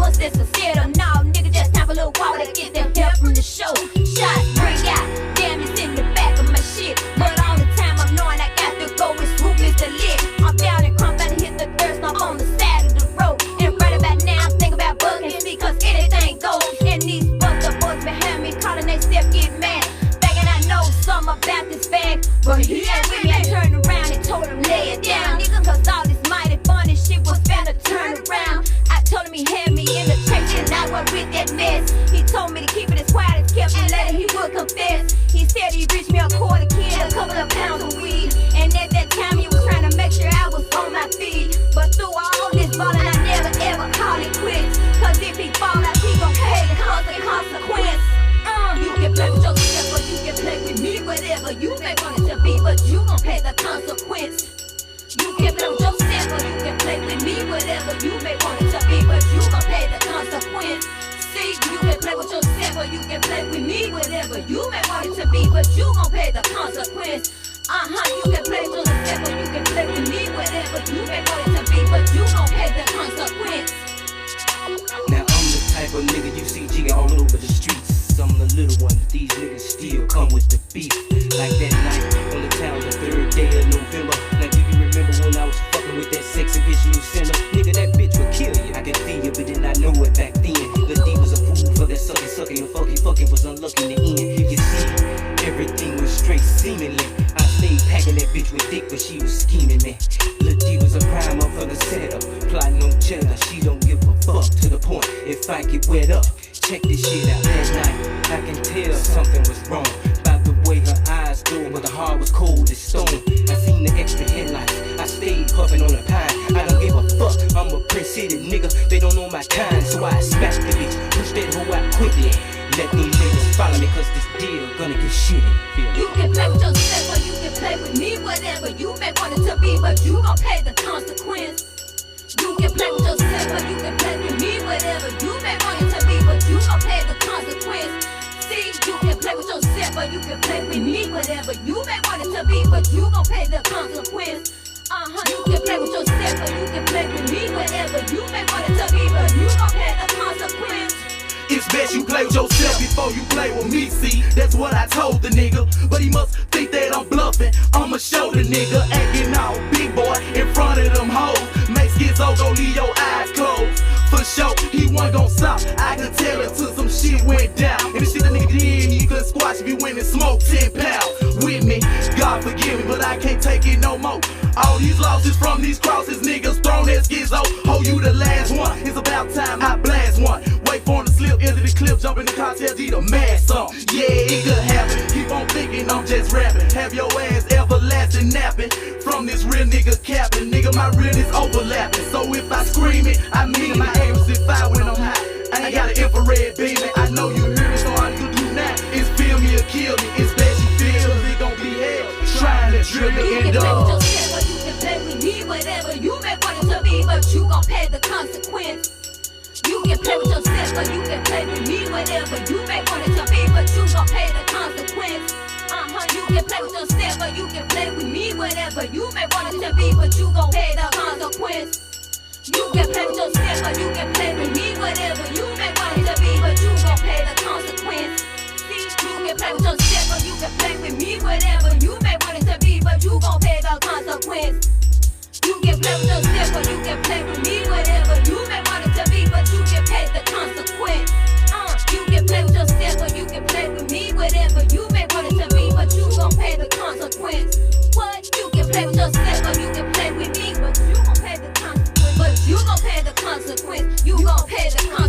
once that's sincere or no, nigga, just time for a little walk to get them help from the show. Shots ring out, damn, it's in the back of my shit. But all the time I'm knowing I got to go, it's ruthless to live. I'm down and crump out and hit the thirst off on the side of the road. And right about now I'm thinking about bugging me, cause anything goes. And these buster boys behind me calling they self get mad, thinking I know something about this fag, but he ain't with me. I turned around and told him lay it down, nigga, cause all this mighty funny shit was bound to turn around. I told him he had me in the church and I was with that mess. He told me to keep it as quiet as kept and later he would confess. He said he reached me a quarter kid, a couple of pounds of weed, and at that time he was trying to make sure I was on my feet. But through all this ballin', I never ever call it quits, cause if he fall out, he gon' pay the consequence. You can play with yourself or you can play with me, whatever you may want it to be, but you gon' pay the consequence. You can play with yourself or you can play with me, whatever you may want it to be, but you gon' pay the consequence. See, you can play with yourself or you can play with me, whatever you may want it to be, but you gon' pay the consequence. You can play with yourself or you can play with me, whatever you may want it to be, but you gon' pay the consequence. Now I'm the type of nigga you see jiggy all over the streets. I'm the little one, but these niggas still come with the beef. Like that night on the town, the 3rd day of November. Now do you remember when I was fucking with that sexy bitch Lucinda? Nigga, that bitch would kill you. I can feel you, but didn't I know it back then? The D was a fool for that sucking and fucking was unlucky in the end. You see, everything was straight seemingly. I stayed packing that bitch with dick, but she was scheming me. Lil' D was a prime motherfucker setup, plotting on cheddar. She don't give a fuck to the point if I get wet up. Check this shit out that night. I can tell something was wrong by the way her eyes glowed, but the heart was cold as stone. I seen the extra headlights. I stayed puffing on the pine. I don't give a fuck. I'm a Prince City nigga. They don't know my kind, so I smacked the bitch, push that hoe out quickly. Let these niggas follow me, cause this deal gonna get shitty. You can play with yourself or you can play with me, whatever you may want it to be, but you gon' pay the consequence. You can play with yourself or you can play with me, whatever you may want it to be, but you gon' pay the consequence. See, you can play with yourself or you can play with me, whatever you may want it to be, but you gon' pay the consequence. You can play with yourself or you can play with me, whatever you may want it to be, but you gon' pay the consequence. It's best you play with yourself before you play with me, see, that's what I told the nigga. But he must think that I'm bluffing, I'ma show the nigga. Acting all big boy in front of them hoes, make Schizo go leave your eyes closed. For sure, he wasn't gon' stop, I could tell it till some shit went down. And the shit the nigga did, he couldn't squash if he went and smoked 10 pounds with me. God forgive me, but I can't take it no more. All these losses from these crosses, niggas thrown at Schizo. Oh, you the last one, it's about time I blast one. Wait for him to slip into the clip, jump in the car, tell G to mad some. Yeah, it could happen, keep on thinking I'm just rapping. Have your ass everlasting napping from this real nigga capping. Nigga, my real is overlapping, so if I scream it, I mean it. My accuracy fire when I'm high. I ain't got an infrared beam, I know you hear me, so all you do now is feel me or kill me. It's best you feel, cause it gon' be hell trying to drill me in dog. You can play with me, whatever you may want it to be, but you gon' pay the consequence. You can play with yourself or you can play with me, whatever you may want it to be, but you gon' pay the consequence. You can play with yourself or you can play with me, whatever you may want it to be, but you gon' pay the consequence. You can play with yourself or you can play with me, whatever you may want it to be, but you gon' pay the consequence. See, you can play with yourself or you can play with me, whatever you may want it to be, but you gon' pay the consequence. You can play with yourself or you can play with me, whatever you may want it to be, but you can pay the consequence. You can play with yourself or you can play with me, whatever you may want it to be, but you gon' pay the consequence. What? You can play with yourself or you can play with me, but you gon' pay the consequence. But you gon' pay the consequence. You gon' pay the consequence.